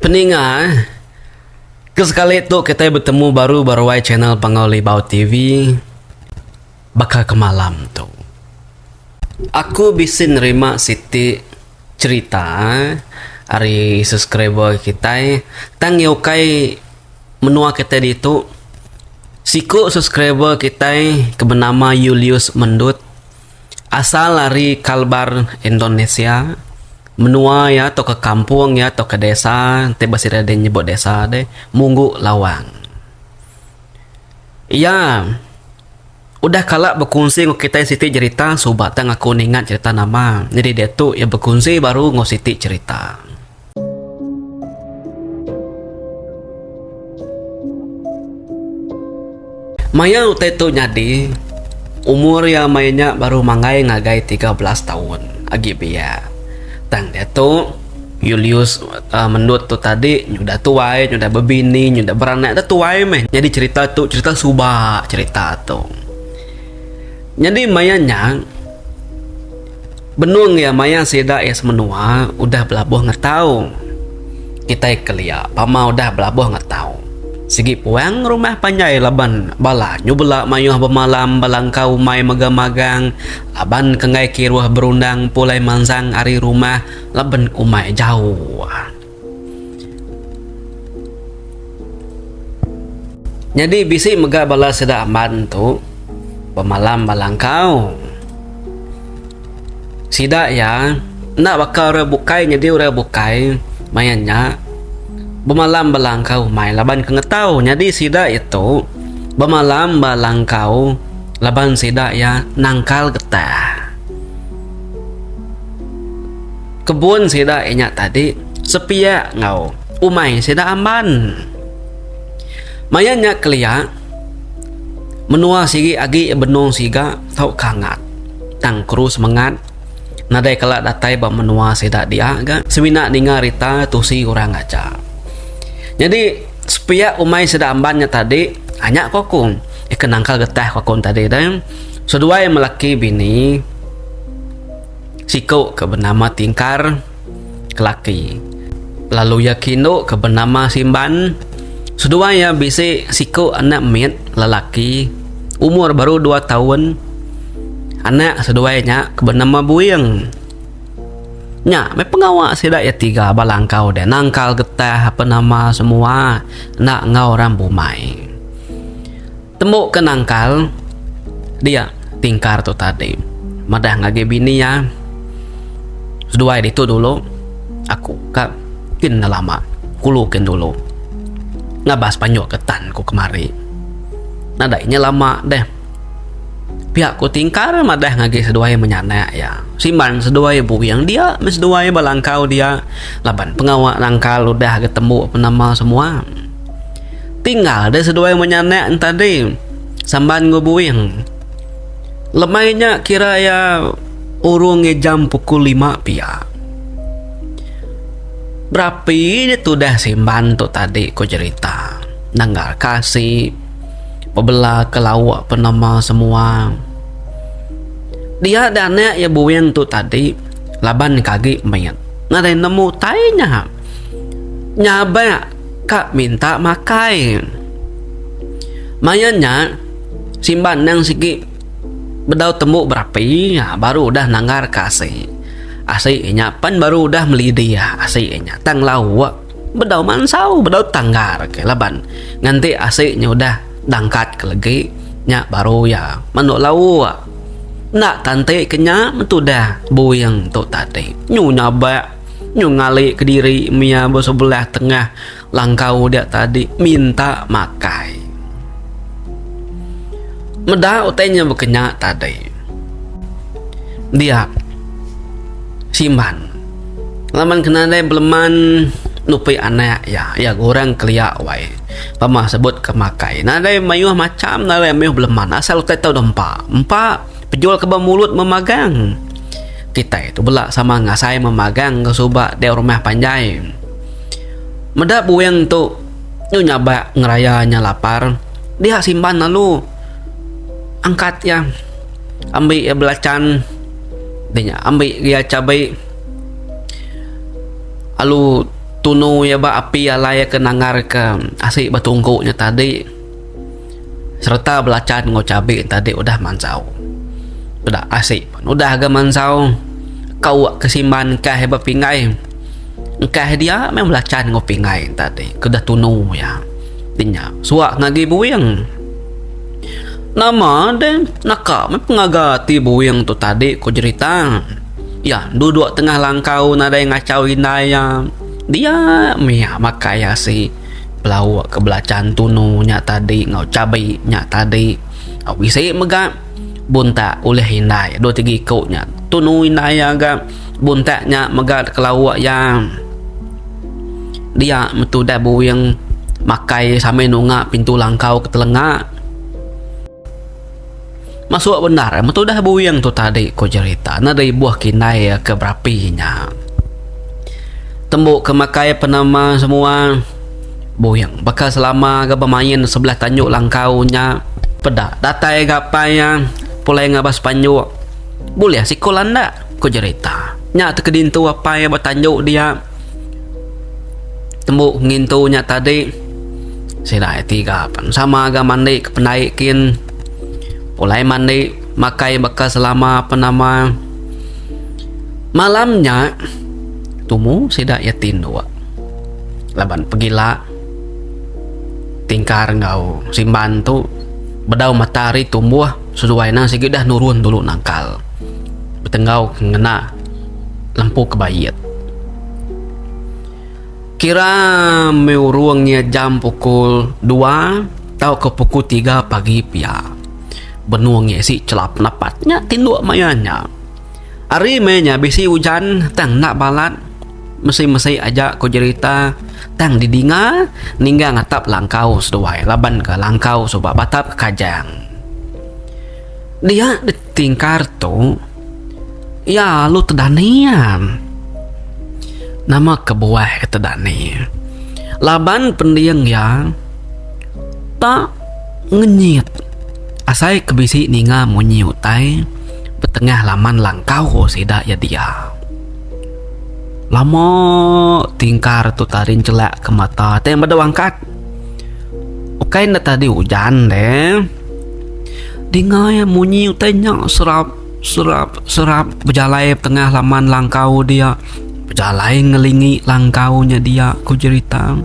Peningat, kesekali itu kita bertemu baru channel Pangaulibau TV. Bakal ke malam tu. Aku bisa nerima Siti cerita hari subscriber kita tang yokai menua kita di itu. Siku subscriber kita bernama Julius Mendut, asal dari Kalbar, Indonesia. Menua ya atau ke kampung ya atau ke desa, tiba sih ada nyebut desa deh, Munggu Lawang. Ya, udah kalak berkongsi ngok kita Siti cerita, sobat tang aku ingat cerita nama. Jadi dia tuh ya berkongsi baru ngok Siti cerita. Maya utai tu nyadi umur ya mainnya baru mangai ngagai 13 tahun agi biya. Tang dia tu Julius Mendut tu tadi nyudah tuai, nyudah berbini, nyudah beranak tu tuai meh. Jadi cerita tu cerita subah cerita tu. Jadi mayanya benung ya maya seda es menua udah belabuh ngetau. Kita kelia pama udah belabuh ngetau. Segi puang rumah panjai laban bala nyubela mayuh bemalam balangkau mai magang-magang laban kengai kiruah berundang pulai mansang ari rumah laban umai jauh. Jadi bisi mega bala seda aman tu bemalam balangkau sida ya nak bakal rebukai jadi rebukai mayanya bemalam balangkau mai laban kengetau nyadi sida itu bemalam balangkau laban sida ya nangkal getah kebun sida inyak tadi sepia ngau umai sida aman mayanya kelia menua sigi agi benung siga tau kangat tang kru semangat nadai kelak datai ba menua sida dia ga semina ningarita tusi orang aja. Jadi sepia umai sedambannya tadi hanya kokung ikenangkal getah kokung tadi dan sedua yang melaki bini siku ke bernama Tingkar kelaki lalu yakino ke bernama Simban sedua ya bisi siku anak mit lelaki umur baru 2 tahun anak seduanya ke bernama Buyeng. Nya, may pengawa sila ya 3 balangkau deh nangkal getah apa nama semua nak ngau rambumai. Temu ke nangkal dia Tingkar tu tadi. Madah ngage bini ya. Sedua itu dulu aku kak kin lama kulukin dulu. Ngabas panyo ketan ku kemari. Nadainya lama deh. Pihak ku Tingkar madah ngagi seduai menyanak ya. Simban seduai Buyeng dia, seduai balangkau dia. Laban pengawak nangkal udah ketemu penama semua. Tinggal deh seduai menyanak tadi. Samban Buyeng. Lemainya kira ya urung jam pukul 5 pihak. Berapi itu dah simban tu tadi ku cerita. Nanggar kasih pebela ke lawak penama semua. Dia dana ya Buyeng tu tadi laban kagi mayat. Nada nemu tainya. Nyaba kak minta makai. Mayanya simban yang sigi bedau temu berapi ya baru udah nanggar kasih. Asihnya pan baru udah meli dia asihnya tang lawak bedau mansau bedau tanggar ke laban. Nganti asihnya udah dangkat ke lagi nya baru ya manuk lau nak tante kenya mentu dah Buyeng tu tadi nyu nyaba nyu ngali ke diri mia sebelah tengah langkau dia tadi minta makai medah utainya berkenya tadi dia simban laman kena dai beleman nupi anak ya gorang keliak wai pama sebut kemakai nadai mayuh macam nadai mayuh beleman asal utai tahu dempa penjual kebab mulut memagang kita itu belak sama ngasai memagang ke subak di rumah panjai medak Buyeng tu nyaba ngerayanya lapar dia simpan lalu angkat ya ambil ya belacan dia ambil dia cabai lalu tunu ya ba api alai ke nangar ke asik batungkunya tadi serta belacan ngocabe tadi udah mansau udah asik udah agak mansau kau kesimban kah heba pingai kah dia memang belacan ngopingai tadi kedah tunu ya dinya suak ngagi buyang nama deh naka mengagati buyang tu tadi ko cerita ya duduk tengah langkau nada yang ngacauin daya dia mia makaya si belau ke belacan tununya tadi ngau cabai nya tadi au bisa mega bunta oleh hindai dua tiga ikutnya tunu hindai aga buntaknya mega kelawak yang dia metu dah buyang makai sampai nunga pintu langkau ke telengak masuk benar metu dah buyang tu tadi ko cerita nada buah kinai ke berapinya tembuk ke makai penama semua buyang bakal selama ga bermain sebelah tanjuk langkaunya pedak datai gapaya pulai ngabas panjuk boleh sikolan dak ko cerita nya terkedin tu apa ya bertanjuk dia tembuk ngintunya tadi sila tiga pan sama ga mandi ke penaikin pulai mandi makai bakal selama penama malamnya tumu sidak yatin dua laban pegila tingkar ngau simban tu bedau matahari tumbuh sesuai nang sikit dah nurun dulu nangkal betenggau ngena lampu kebayit kira meurungnya jam pukul 2 atau ke pukul 3 pagi pia benuangnya si celap napatnya tinduk mayanya hari mainnya bisi hujan tang nak balat mesti aja ko cerita tang didinga ningga ngatap langkau seduai laban ke langkau soba batap kajang dia ditingkar tu ya lu tedanian nama kebuah tedani laban pendiang ya tak ngenyit asai kebisi ninga munyi utai betengah laman langkau sidak ya dia lama tingkar tu tarin celak ke mata tem pada wangkat okai na tadi hujan deh dingai munyi utanya serap berjalai tengah laman langkau dia berjalai ngelingi langkaunya dia ku cerita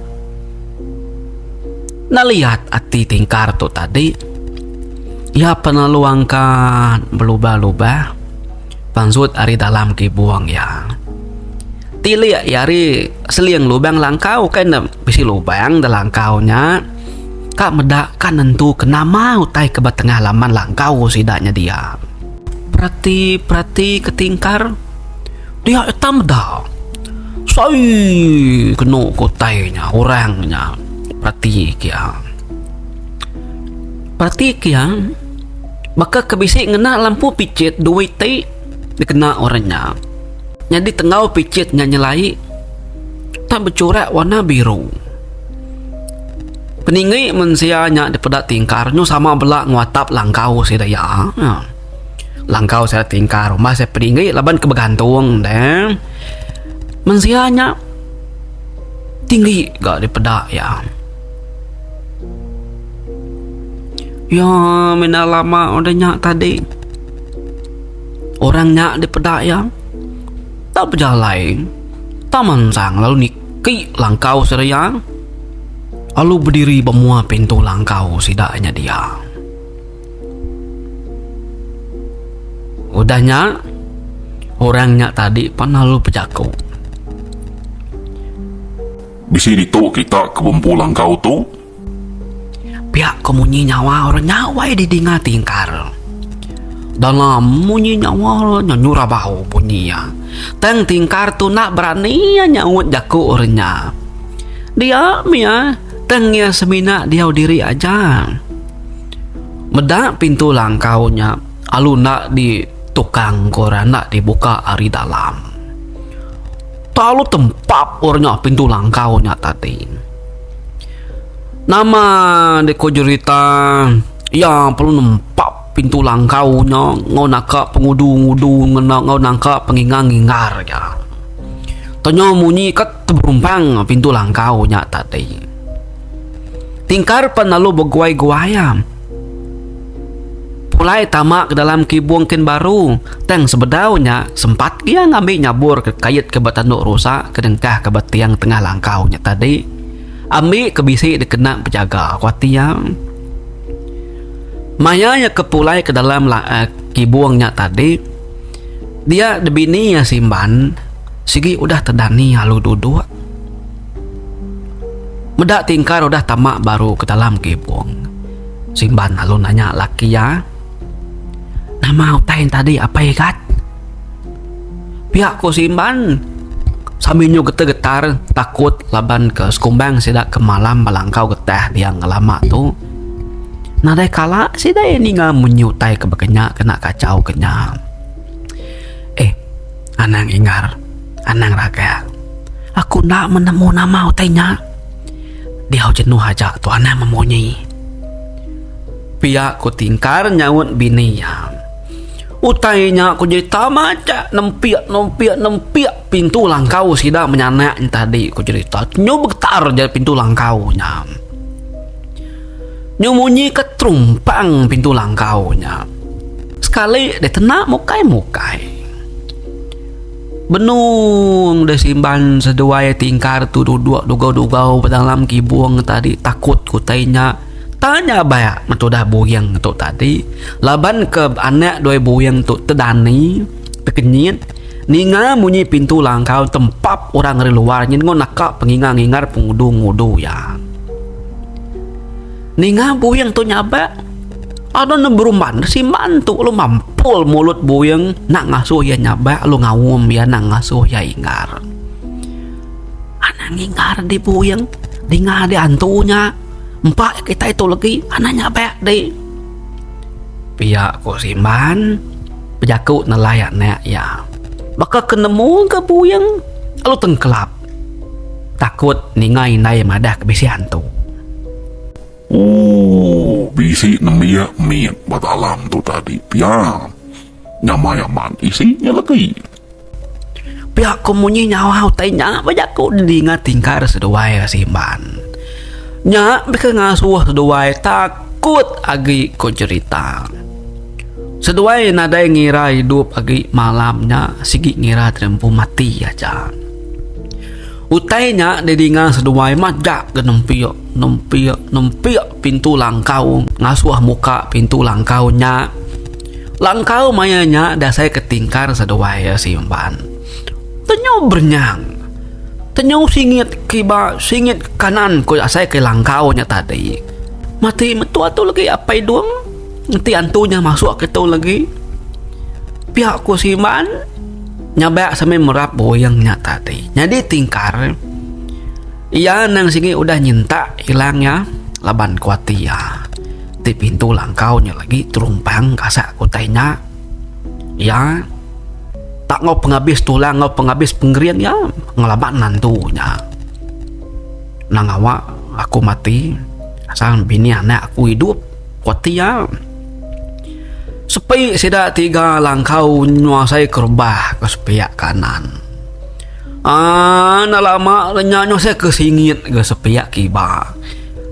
na lihat ati tingkar tu tadi ya penaluangkan berubah-ubah pansut ari dalam kibuang ya tili yari seliang lubang langkau kan bisi lubang da langkaunya kak medak kan nentu kenama utai ke tengah laman langkau sidaknya dia perhati ketingkar dia etam dah say kena kotainya orangnya perhati kia maka kebisi ngena lampu picit duit ti dikena orangnya jadi tengau picitnya nyelai tak bercorak warna biru peninggi mensianya daripada tingkarnya sama belak nguatap langkau saya daya langkau saya tingkar rumah saya peninggi laban kebegantung deh mensianya tinggi gak daripada ya mina lama odanya tadi orangnya daripada ya tak berjalan taman sang lalu niki langkau serayang lalu berdiri semua pintu langkau sidaknya dia udahnya orangnya tadi pan lalu pejaku bisi itu kita ke bumbu langkau tu pihak kemunyi nyawa orang nyawa di dinga tingkar dalam munyi nyawa nyanyura bau bunyinya teng tingkar tu nak berani nyawut jaku orangnya dia mia tengnya semina dia diri aja medak pintu langkaunya alu nak di tukang koran nak dibuka ari dalam talu tempat orangnya pintu langkaunya tadi nama deko cerita yang perlu nempak pintu langkaunya ngau nangka pengudu-ngudu ngau nangka pengingar-ingar ya Tonyo munyi kat terumpang pintu langkau nya tadi. Tingkar penalu berguai-guayam. Mulai tamak ke dalam kibuang ken baru. Teng sebedaunya sempat dia ngambil nyabur ke kayat ke batanduk rusak ke dengkah ke batiang tengah langkau nya tadi. Ambil ke bisi dikena penjaga kuatiang. Mayanya kepulai ke dalam kibuangnya tadi. Dia debini ya simban. Sigi udah tedani halu duduk. Medak tingkar udah tamak baru ke dalam kibuang. Simban halu nanya laki ya. Nama utain tadi apa ya kat? Pihak ko simban. Sambil getar-getar takut laban ke skumbang sidak ke malam balangkau getah dia ngelama tu. Nadai kala sidak ini menyutai ke bekenya kena kacau kenya. Anang ingar, anang raga. Aku nak menemu nama utainya. Dia jenuh aja tu anak memonyi. Pihak ku tingkar nyawut bini ya. Utainya aku jadi tamat nempiak pintu langkau sida menyanak tadi ku cerita. Nyu bergetar jadi pintu langkaunya. Nyu munyi ketrumpang pintu langkaunya. Sekali dia tenak mukai. Benung dah simban seduai tingkar tu duduk dugau dalam kibuang tadi takut kutainya tanya bayak tu dah buyang tu tadi laban ke anak dua buyang tu tedani tekenyit ninga munyi pintu langkau tempap orang dari luar nyen nakak pengingar-ingar pengudu-ngudu ya ninga buyang tu nyabak ada nemberuman simban tu lu mampul mulut buyang nak ngasuh ya nyabak lu ngawum ya nak ngasuh ya ingar anak ingar di buyang di ngade antunya empat kita itu lagi anak nyabak di pihak ko simban pejaku nelayak nek ya bakal kenemu ke buyang lu tengkelap takut ningai nai madah kebisi hantu. Bisi nemiak miat batalam tu tadi. Pia Nyaman isinya lagi. Pihak komunyi nyawa utainya banyak ko diingat tingkar seduai simban. Nya bika ngasuh seduai takut agi ko cerita. Seduai nadai ngira hidup agi malamnya sigi ngira terempu mati aja. Utainya didinga seduai majak ke nempiak pintu langkau ngasuh muka pintu langkaunya. Langkau mayanya dasai ketingkar seduai simban. Tenyo bernyang. Tenyo singit kanan ko asai ke langkaunya tadi. Mati metua tu lagi apa idung? Nanti antunya masuk ke tu lagi. Pihak ko simban nyabak sampai merap boyangnya tadi. Jadi tingkar ia nang singi udah nyinta hilangnya laban kuatia. Di pintu langkaunya lagi terumpang kasak kutainya. Ya tak ngau penghabis tulang ngau penghabis penggerian ya ngelabat nantunya. Nang awak aku mati asal bini anak aku hidup kuatia. Sepi sida tiga langkau nyuasai kerbah ke sepiak kanan. Nalama lenyanya saya kesingit ke sepiak kiba.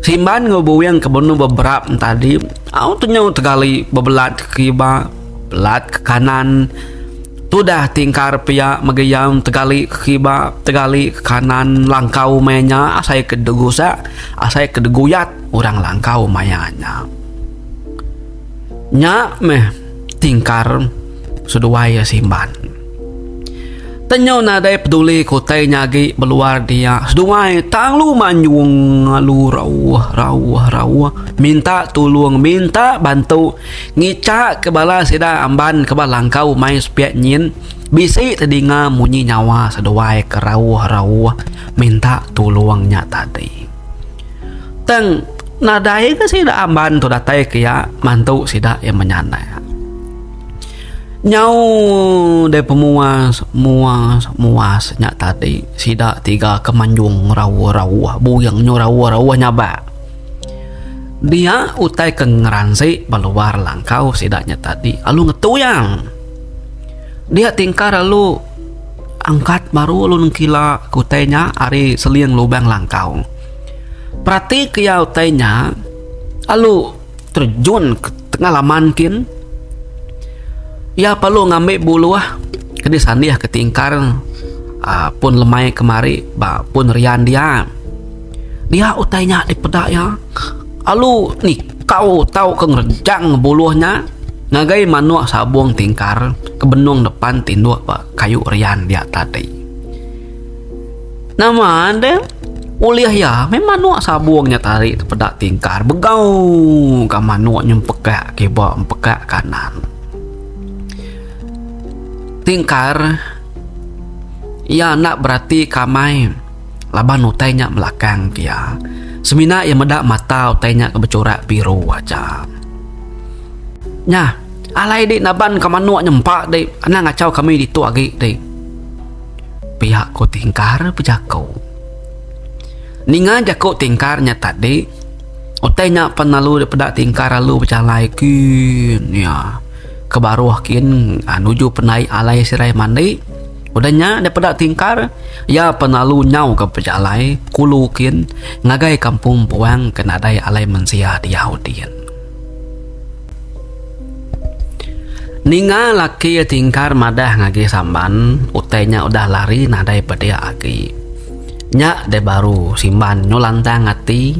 Simban ngebuyang ke benu beberapa tadi. Aku tuh tegali bebelat kiba, belat ke kanan. Tudah tingkar pia megayam tegali kiba, tegali ke kanan langkau mainnya. Asai kedegusa, asai kedeguyat orang langkau mayanya. Nyak meh tingkar seduai simban. Tenyo nadai peduli kotai nyagi beluar dia seduai tang lu manjung ngalu rawah minta tolong minta bantu ngicak ke bala sida amban ke balangkau mai sepiak nyin bisi tedinga munyi nyawa seduai ke rawah minta tolongnya tadi. Teng nadai ke sida amban tu datai ke ya mantu sida yang menyana nyau de pemuas muas nyak tadi sida tiga kemanjung rawah buyang nyu rawah nyaba dia utai kengeransi baluar langkau sidaknya tadi alu ngetuyang dia tingkar alu angkat baru ulun kila kutenya ari seliang lubang langkau. Perhati kia utenya alu terjun ke tengah laman kin. Ya perlu ngambil buluah kedi sandiah ketingkar pun lemai kemari pun rian dia utainya di pedak ya. Alu nih kau tahu kengerjang buluhnya ngagai manuak sabuang tingkar ke benung depan tinduk kayu rian dia tadi. Nama anda uliah ya memang manuak sabuangnya tarik pedak tingkar begau ke manuak nyempekak keba empekak kanan. Tingkar ya nak berarti kamai laban utainya melakang kia. Semina yang medak mata utainya kebecorak biru aja. Nya, alai dik naban kamanuk nyempak dik. Ana ngacau kami ditu agi dik. Pihak ko tingkar pejakau. Ninga jakau tingkarnya tadi. Utainya penalu daripada tingkar lalu bercalai kin ya. Kebaruh kin nuju penai alai sirai mandi. Udahnya daripada tingkar ya penalu nyau ke pejalai kulukin ngagai kampung puang kenadai alai mensia di Yahudian. Ninga laki tingkar madah ngagi samban utainya udah lari nadai pada agi. Nyak de baru simban nyolantang hati.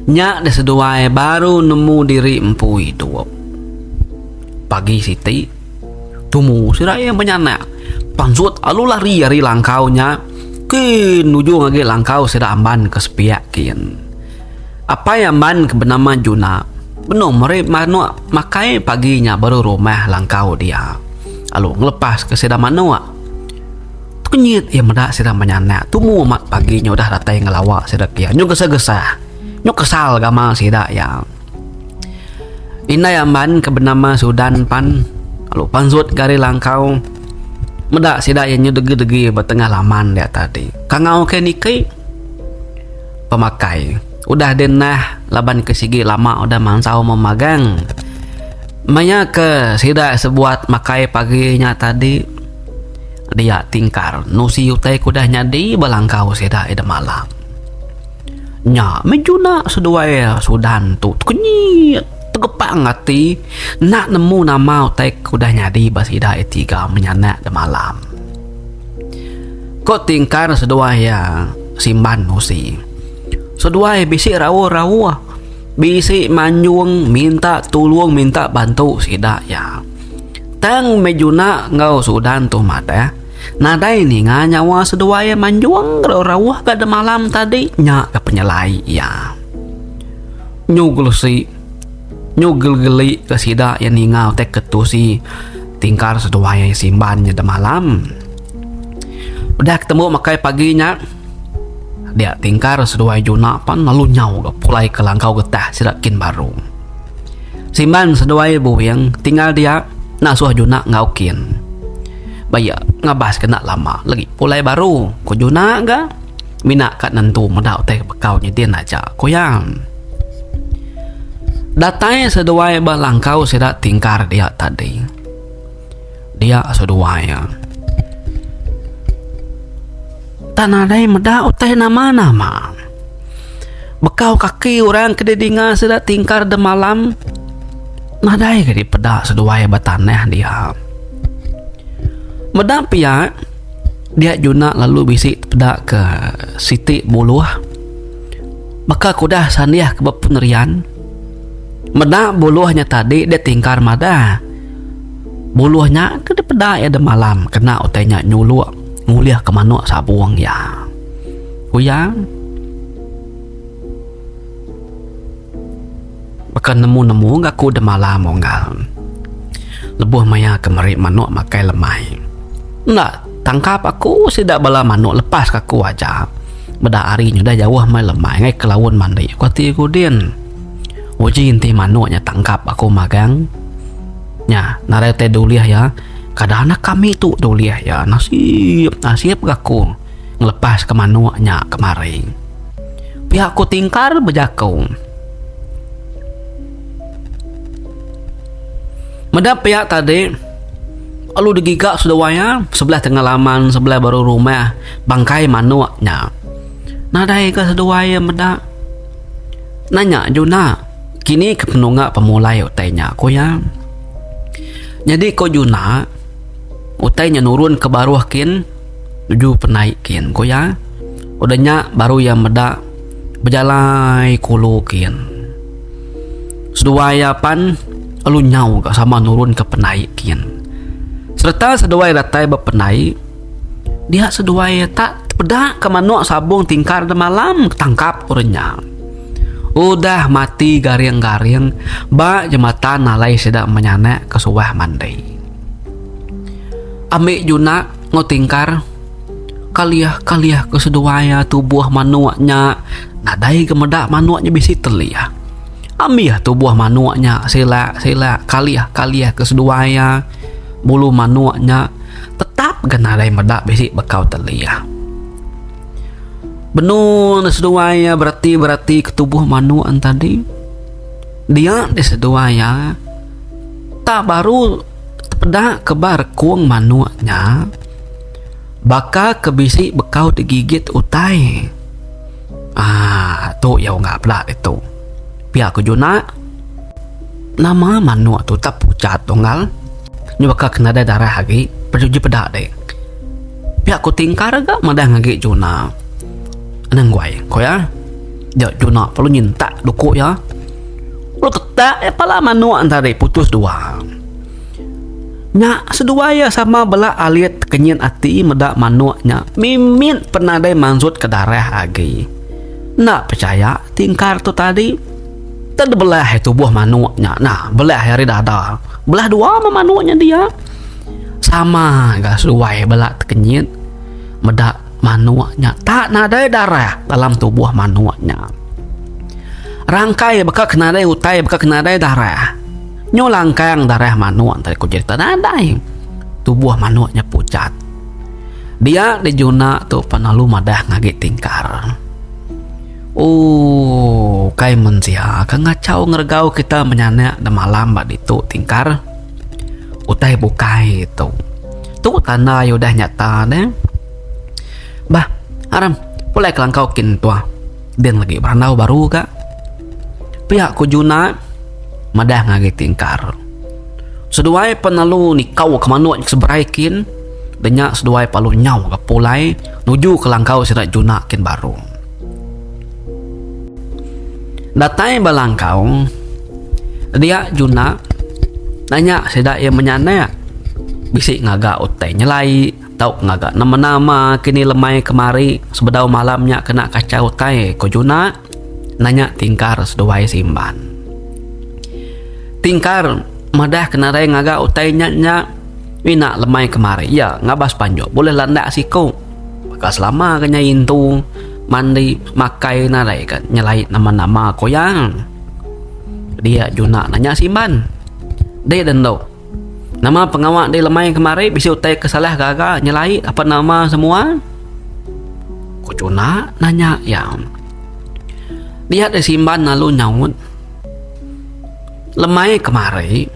Nyak de seduai baru nemu diri empu hidup. Pagi siti tumu sirai yang penyanak pansut alu lari langkaunya kin nuju ngage langkau sida amban ke sepiak kin apa yang ban ke bernama Juna benong mere manu makai paginya baru rumah langkau dia alu ngelepas ke sida manua kenyit ya medak sida menyanak tumu mat paginya udah datai ngelawak sida kia nyu gesa-gesa nyu kesal gamal sida ya ina yang ban ke bernama Sudan pan alu pansut gari langkau medak sida yang degi-degi bertengah laman dia tadi. Kangau ke niki pemakai. Udah denah laban ke sigi lama udah mansau memagang. Maya ke sida sebuat makai paginya tadi. Dia tingkar nusi utai kudah nyadi balangkau sida ida malam. Nya mejuna seduai Sudan tu kenyit tegepang hati nak nemu nama utai kudah nyadi basida etiga menyanak de malam. Kok tingkar sedua ya simban nusi. Sedua bisi rawa-rawa. Bisi manjung minta tulung minta bantu sida ya. Tang mejuna ngau Sudan tu mata. Nadai ni nyawa sedua ya manjung rawa ke de malam tadi nyak ke penyelai ya. Nyugul si nyugel-geli ke sida yang ningau tek ketusi tingkar sedua yang simbannya de malam. Udah ketemu makai paginya dia tingkar sedua Juna pan lalu nyau ke pulai ke langkau getah sirakin baru simban sedua ibu yang tinggal dia nasuh Juna ngaukin baya ngabas kena lama lagi pulai baru ku Juna ga mina kat nentu medau teh bekau nyedin aja koyang datanya sedua balangkau sida tingkar dia tadi dia sedua ya tanadai meda uteh nama-nama bekau kaki orang kededinga sida tingkar de malam nadai ke di peda sedua bataneh dia meda pia dia Juna lalu bisi peda ke siti buluh maka kudah sandiah ke penerian meda buluhnya tadi dia tingkar mada buluhnya ke di peda ya de malam kena utehnya nyulu nguliah ke manuk sabuang ya kuyang bahkan nemu-nemu gak ku de malam onggal lebuh maya kemari manuk makai lemai ndak tangkap aku sida bala manuk lepas kaku aja beda hari nyudah jauh mai lemai ngai kelawun mandi kuati kudin uji inti manuknya tangkap aku magang nya narete duliah ya kada anak kami tu duliah ya nasib gaku ngelepas ke manuaknya kemari pihakku tingkar bejakau medap pihak tadi Lalu digigak sudah waya, sebelah tengah laman, sebelah baru rumah, bangkai manuaknya. Nadai ke sudah waya medak. Nanya Juna, kini kepenunga pemulai utainya ko ya. Jadi ko Juna, utainya nurun ke baruh kin, nuju penaik kin ko ya. Udahnya baru yang medak berjalai kulu kin. Seduaya pan lalu nyau gak sama nurun ke penaik kin. Serta seduaya datai berpenaik, dia seduaya tak pedak ke manuk sabung tingkar de malam ketangkap orangnya. Udah mati garing-garing, ba jematan nalai sedak menyanek ke suwah mandai. Ambil Juna ngotingkar, kaliah ke seduaya tubuh manuaknya, nadai gemedak manuaknya bisi telia. Ambil tubuh manuaknya, sila kaliah ke seduaya, bulu manuaknya tetap ganadai medak bisi bekau telia. Benar seduaya berarti ketubuh manuan tadi. Dia di seduaya tak baru terpedak kebar kuang manuaknya, baka kebisi bekau digigit utai. Tu ya nggak pelak itu. Pihak ke Juna, nama manuak tu tak pucat tunggal. Nyoba kena ada darah lagi, perjuji pedak deh. Pihak ku tingkar gak madah ngagi Juna. Anang guai, kau ya? Ya Juna perlu nyinta duku ya. Lu ketak pala manuak tadi putus dua. Nya seduaya sama bela aliat kenyin ati medak manuaknya. Mimin penadai mansut ke darah lagi. Nak percaya tingkar tu tadi. Tadi belah tubuh manuaknya. Nah belah hari dada. Belah dua sama manuaknya dia. Sama gak sesuai belah kenyin medak manuaknya. Tak nadai darah dalam tubuh manuaknya. Rangkai bakal kenadai utai bakal kenadai darah. Nyolangkang darah manuak tadi ku cerita nadai. Tubuh manuaknya pucat. Dia di Juna tu panalu madah ngagi tingkar. Kai mensia kan ngacau ngergau kita menyanek de malam bad itu tingkar. Utai bukai itu. Tu tanda udah nyata deh. Bah, haram, boleh kelangkau kin tua. Dan lagi berandau baru kak. Pihak ku Juna madah ngagi tingkar. Seduai penalu nikau ke manuak seberaikin. Denyak seduai palu nyau ke pulai nuju ke langkau sirat Juna kin baru. Datai balangkau dia Juna nanya sedak yang menyanek bisik ngaga utai nyelai tau ngaga nama-nama kini lemai kemari sebedau malamnya kena kacau utai ko Juna nanya tingkar seduai simban. Tingkar madah kena rai ngaga utai nya wina lemai kemari ya ngabas panjo boleh landak siko maka selama kenyain tu mandi makai narai kan nyelai nama-nama koyang. Dia Juna nanya simban. Dia dan do. Nama pengawak dia lemai kemari bisa utai kesalah gaga nyelai apa nama semua. Ko Juna nanya ya. Dia ada simban lalu nyaut. Lemai kemari.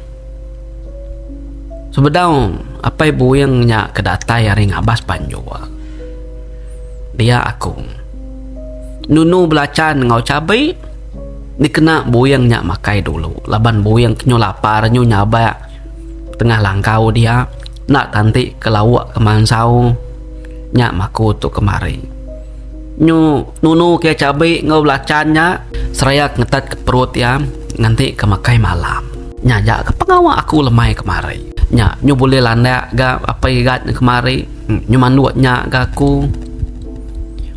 Sebedau apa ibu yang nya kedatai hari ngabas panjua. Dia aku. Nunu belacan ngau cabai dikena buyang nyak makai dulu laban buyang nyo lapar nyo nyaba tengah langkau dia nak tanti ke lawak ke mansau nyak maku tu kemari nyu nunu ke cabai ngau belacannya serayak ngetat ke perut ya nanti ke makai malam nyajak ke pengawak aku lemai kemari nyak nyu boleh landa ga apa igat kemari nyu manduak nyak ga aku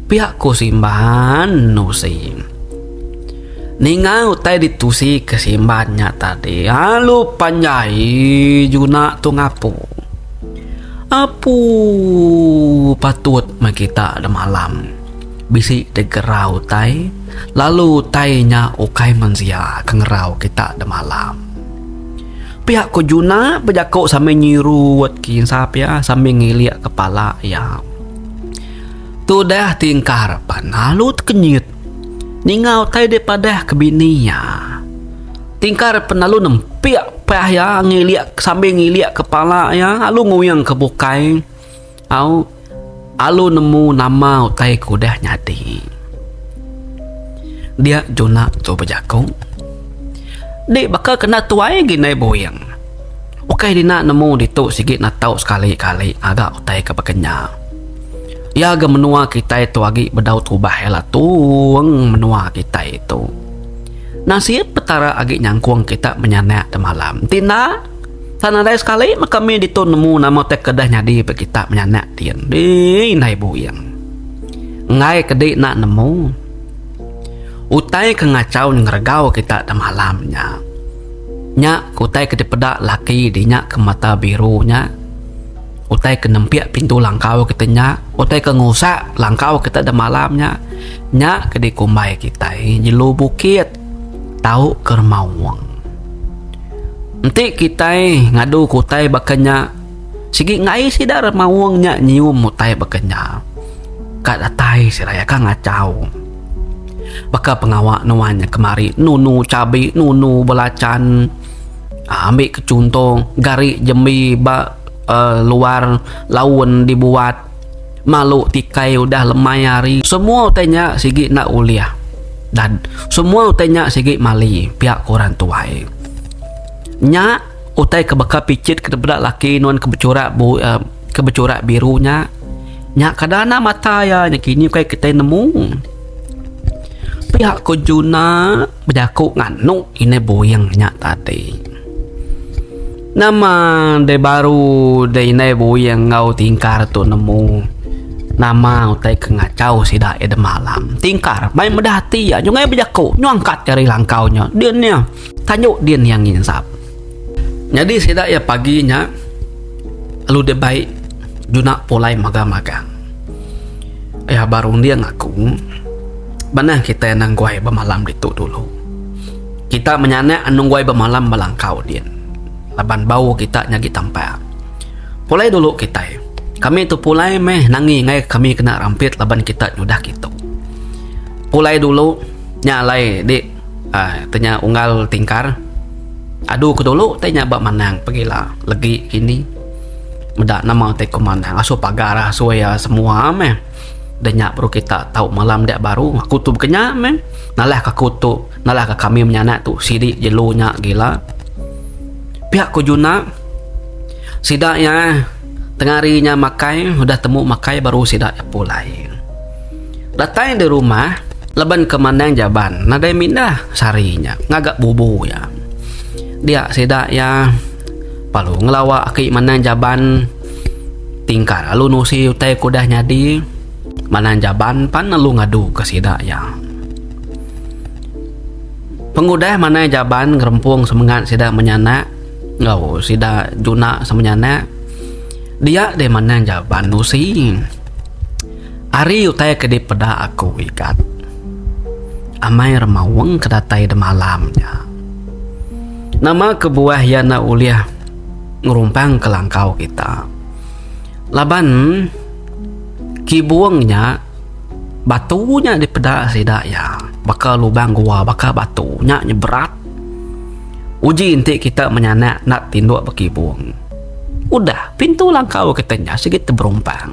pihak ku simban nusi ningau tai ditusi kesimbannya tadi lalu panjai Juna tu ngapu apu patut makita ada malam bisi degerau tai lalu tainya ukai mansia kengerau kita ada malam pihak ku Juna berjakuk sambil nyiruat kinsap ya sambil ngiliak kepala ya. Tu dah tingkar panalut kenyit ningau tai daripada kebininya Tingkar penalu nempiak pah ya, ngiliak sambil ngiliak kepala ya, alu nguyang ke bukai. Alu nemu nama utai kudah nyadi. Dia Juna coba jakung. Dek bakal kena tuai gini boyang. Okai dina nemu dituk sikit nak tahu sekali-kali agak utai ke bekenya. Ya agak menua kita itu lagi bedau tubah lah tuang menua kita itu. Nasib petara agi nyangkuang kita menyanak de malam. Tina sana dari sekali maka kami ditu nemu nama teh kedah nyadi pe kita menyanak tien. Di nai buyang. Ngai kedai nak nemu. Utai ke ngacau ngeregau kita de malamnya. Nya utai ke pedak laki dinya ke mata birunya. Utai ke nempiak pintu langkau kita nya. Utai ke ngusak langkau kita de malamnya. Nya ke di kumbai kita jelu bukit. Tahu kermawang. Nanti kita ngadu kutai bakanya. Sigi ngai si dar mawangnya nyium mutai bakanya. Kak datai si raya ka ngacau. Baka pengawak nuanya kemari nunu cabai, nunu belacan. Ambil ke contoh garik jembi luar laun dibuat. Malu tikai udah lemayari. Semua tanya sigi nak uliah. Dan semua utainya sikit mali pihak korang tuai. Nya utai kebaka picit kebedak laki nuan kebecurak birunya. Nya kadana mata ya nya kini kai kita nemu. Pihak ko Juna berjakuk nganuk ini boyang nya tadi. Nama de baru de ini boyang ngau tingkar tu nemu. Nama utai ke ngacau sida ede malam. Tingkar main medati ya nyungai berjaku nyangkat dari langkaunya. Diannya tanyuk dian yang insap. Jadi sida ya paginya lu de baik Juna pulai magang-magang. Ya baru dia ngaku mana kita nang guai bemalam itu dulu. Kita menyanak anung guai bemalam balangkau dian. Laban bau kita nyagi tampak. Pulai dulu kita. Kami tu pulai nangi ngai kami kena rampit laban kita nyudah gitu. Pulai dulu nyalai dik tanya unggal tingkar. Aduh ke dulu tanya bak manang pergilah legi kini. Medak nama teh komandan asu pagar suaya semua Denyak baru kita tahu malam dak baru aku tu bekenya nalah ka kutu nalah ka kami menyanak tu sidik jelunya gila. Pihak ko Juna sidaknya tengarinya makai, udah temu makai baru sidak pulai. Datang di rumah, leban kemanang jaban, nadai mindah sarinya, ngagak bubu ya. Dia sidak ya, palu ngelawak aki manang jaban, tingkar lalu nusi utai kudah nyadi, manang jaban pan lalu ngadu ke sidak ya. Pengudah manang jaban ngerempung semangat sidak menyanak, ngau sidak Juna semenyanak. Dia de mana jaban nusi. Ari utai ke di peda aku ikat. Amai remawang kedatai de malamnya. Nama kebuah yana uliah ngerumpang ke langkau kita. Laban kibuangnya batunya di peda sidak ya. Bakal lubang gua bakal batunya berat. Uji inti kita menyanak nak tinduk berkibuang. Udah pintu langkau katanya sedikit berumpang.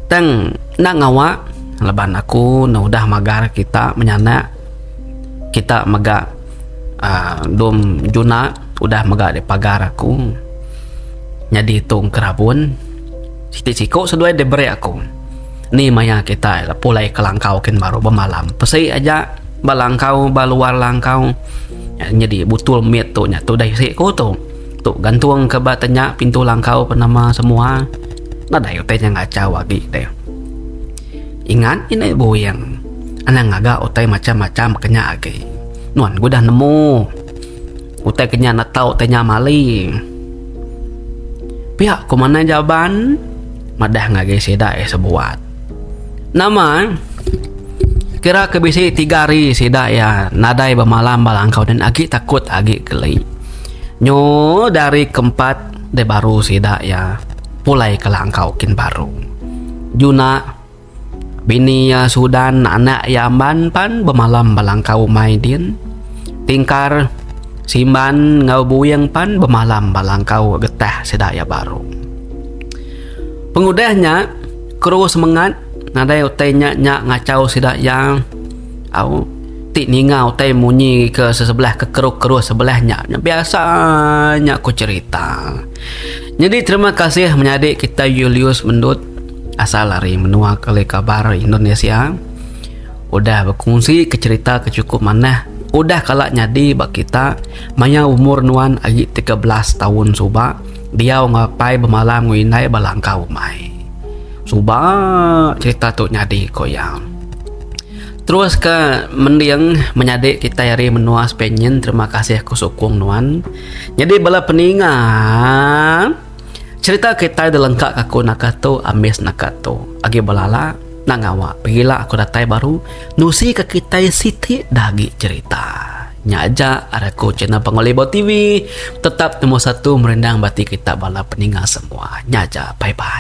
Tang nak ngawak leban aku udah magar kita menyanak kita megak dom Juna udah megak di pagar aku nyadi hitung kerabun sitik-sikuk seduai debere aku ni maya kita pulai ke langkau kin baru bemalam pesai aja balangkau baluar langkau nyadi butul miet tu nya tu dah siku tu gantung ke batanya pintu langkau penama semua nada yo teh ngacau lagi teh. Ingat ini boyang anak ngaga utai macam-macam kenya age. Nuan gue dah nemu utai kenya nak tahu tanya mali. Pihak kumana jaban madah ngage seda sebuat. Nama kira kebisi 3 hari seda ya nadai bemalam balangkau dan agi takut agi geli. Nyo dari keempat de baru sidak ya pulai ke langkau kin baru. Juna bini ya Sudan anak Yaman pan bemalam balangkau maidin tingkar simban ngau buyang pan bemalam balangkau getah sedaya baru. Pengudahnya kru semangat nadai utainya ngacau sedaya au tik ningau utai munyi ke sebelah ke keru sebelahnya. Biasanya aku cerita. Jadi terima kasih menyadik kita Julius Mendut asal dari menua kali kabar Indonesia. Udah berkongsi ke cerita kecukup mana. Udah kalak nyadi bak kita maya umur nuan agi 13 tahun suba. Dia ngapai bemalam nguinai balangkau mai. Suba cerita tu nyadi koyang. Terus ke mendiang menyadik kita hari menua Spenyen. Terima kasih aku sokong nuan. Jadi bala peningan cerita kita ada lengkap aku nakato amis nakato agi balala nangawa pegila aku datai baru nusi ke kita siti dagi cerita nyaja ada ko channel Pangolibo TV tetap nomor 1 merendang bati kita bala peningan semua nyaja bye bye.